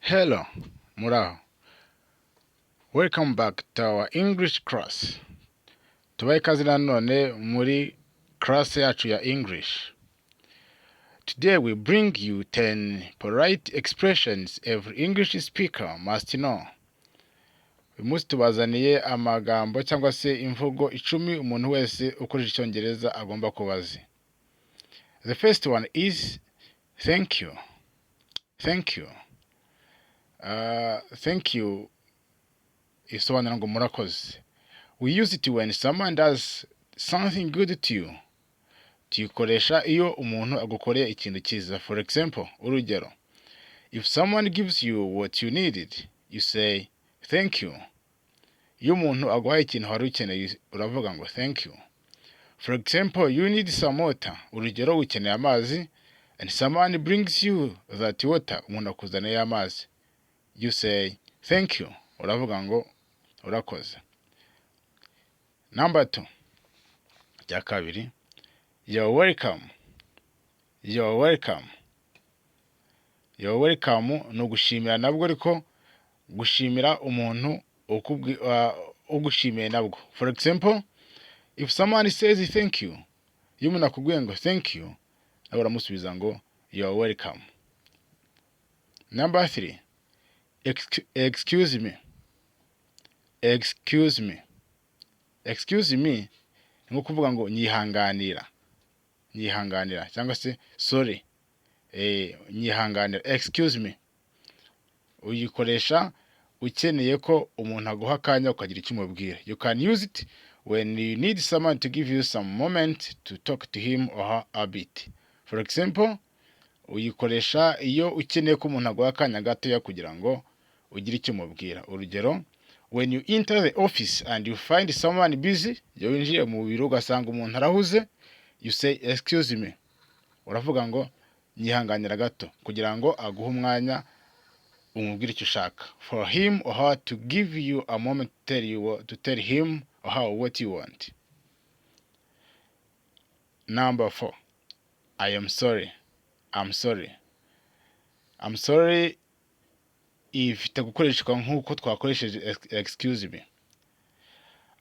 Hello, muraho. Welcome back to our English class. Tubaye ikaze nanone muri class yacu ya English. Today we bring you 10 polite expressions every English speaker must know. Uyu munsi tubazaniye amagambo cyangwa se imvugo 10 umuntu wese ukoresha icyongereza agomba kubazi. The first one is thank you. Thank you. Thank you isobanura ngo murakoze. We use it when someone does something good to you. Tuyikoresha iyo umuntu agukoreye ikintu cyiza. For example, urugero, if someone gives you what you needed, you say thank you. Iyo umuntu aguhaye ikintu wari ukeneye uravuga ngo thank you. For example, you need some water. Urugero, ukeneye amazi and someone brings you that water. Umuntu akuzaniye amazi. You say thank you. Uravuga ngo urakoze. Number 2. Ya kabiri. You're welcome. You're welcome. You're welcome ni ugushimira nabwo ariko gushimira umuntu ugushimiye nabwo. For example, if someone says thank you, iyo umuntu akubwiye ngo thank you, nawe uramusubiza ngo you're welcome. Number 3. Excuse me. Excuse me. Excuse me ni nko kuvuga ngo nyihanganira. Nyihanganira cyangwa se sorry. Nyihanganira. Excuse me. Uyikoresha ukeneye ko umuntu aguha akanya ukagira icyo umubwira. You can use it when you need someone to give you some moment to talk to him or her a bit. For example, uyikoresha iyo ukeneye ko umuntu aguha akanya gatoya kugira ngo ugire icyo umubwira. Urugero, when you enter the office and you find someone busy, iyo winjiye mu biro ugasanga umuntu arahuze, you say excuse me. Uravuga ngo nyihanganira gato kugira ngo aguhe umwanya umubwire icyo ushaka. For him or her to give you a moment to tell him or her what you want. Number 4. I am sorry. I'm sorry. I'm sorry ifite gukoreshwa nk'uko twakoresheje excuse me.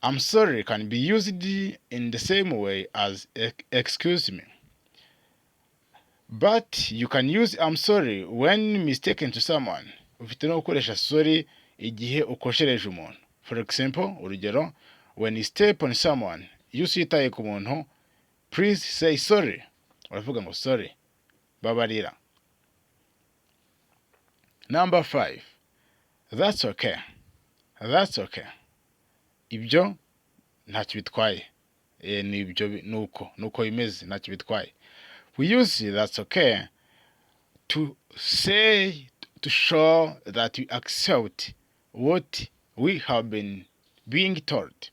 I'm sorry can be used in the same way as excuse me. But you can use I'm sorry when mistaken to someone. Ufite no gukoresha sorry igihe ukoshereje umuntu. For example, urugero, when you step on someone, iyo usitaye ku muntu, please say sorry. Uravuga ngo sorry. Babarira. Number 5. That's okay. That's okay. Ibyo ntacyo bitwaye. Nibyo nuko bimeze ntacyo bitwaye. We use that's okay to say, to show that we accept what we have been being told.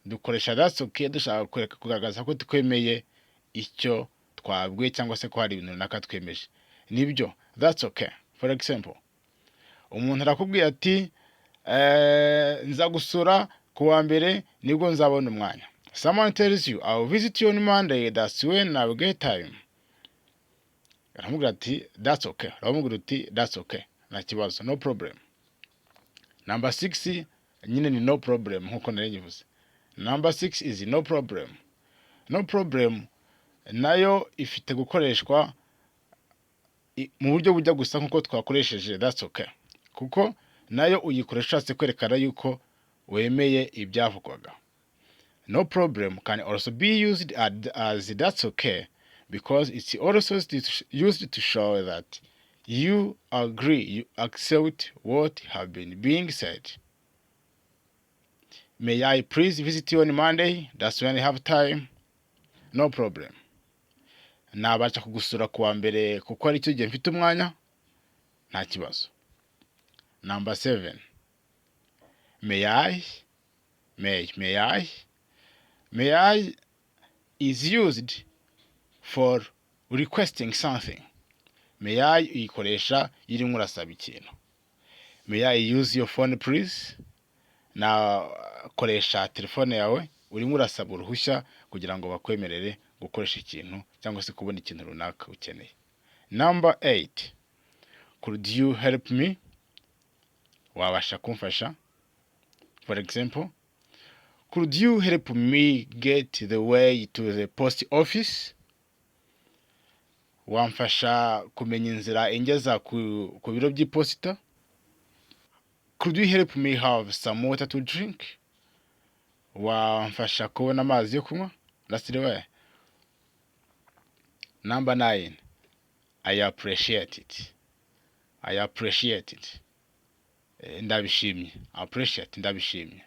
Dukoresha that's okay dushaka kugaragaza ko twemeye icyo twabwiye cyangwa se ko hari ibintu runaka twemeje. Nibyo, that's okay. For example, umuntu arakubwiye ati nza gusura ku wa mbere nibwo nzabona umwanya. Someone tells you I'll visit you on Monday, that's when I'll get time. Aramubwira ati that's okay. Aramubwira ati that's okay. Nta kibazo, no problem. Number 6 nyine ni no problem nkuko nari nyivuze. Number 6 is no problem. No problem nayo ifite gukoreshwa mu buryo bujya gusa nkuko twakoresheje that's okay. Kuko nayo uyikoresha ushatse kwerekana yuko wemeye ibyavugwaga. No problem can also be used as that's okay because it's also used to show that you agree, you accept what have been being said. May I please visit you on Monday? That's when I have time. No problem. Nabasha kugusura kuwa mbere kuko ari cyo gihe mfite umwanya? Nta kibazo. Number 7. May I is used for requesting something. May I ikoresha irimo urasaba ikintu. May I use your phone please? Na koresha telefone yawe urimo urasaba uruhushya kugira ngo bakwemerere gukoresha ikintu cyangwa se kubona ikintu runaka ukeneye. Number 8. Could you help me? wabasha kumfasha. For example, could you help me get the way to the post office? Wamfasha kumenya inzira ingeza ku biro by'iposita. Could you help me have some water to drink? Wamfasha kubona amazi yo kunywa. That's the way. Number 9. I appreciate it. I appreciate it. Ndabishimye. Appreciate, ndabishimye.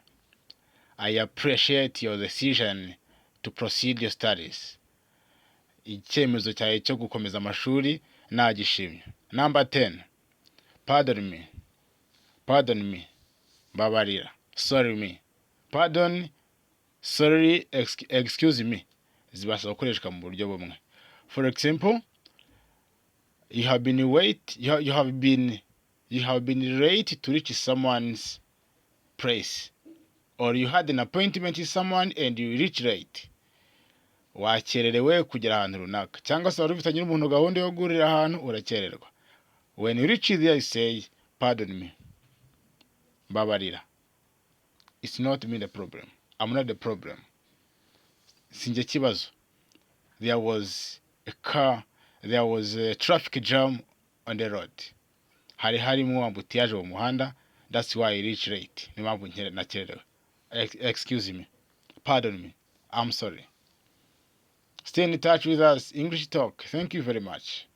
I appreciate your decision to proceed your studies. Icyemezo cyawe cyo gukomeza amashuri nagishimye. Number 10. Pardon me. Pardon me. Babarira. Sorry me. Pardon, sorry, excuse me. Zibasha gukoreshwa mu buryo bumwe. For example, you have been late to reach someone's place, or you had an appointment with someone and you reach late. Wakererewe kugera ahantu runaka, cyangwa se wari ufitanye n'umuntu gahunda yo guhurira ahantu urakererwa. When you reach there, you say, pardon me. Babarira. It's not me the problem. I'm not the problem. Sinjye kibazo. There was a traffic jam on the road. Hari harimo ambutiyaje mu muhanda. That's why I reach late. Ni mpamvu nakererewe. Excuse me. Pardon me. I'm sorry. Stay in touch with us. English Talk. Thank you very much.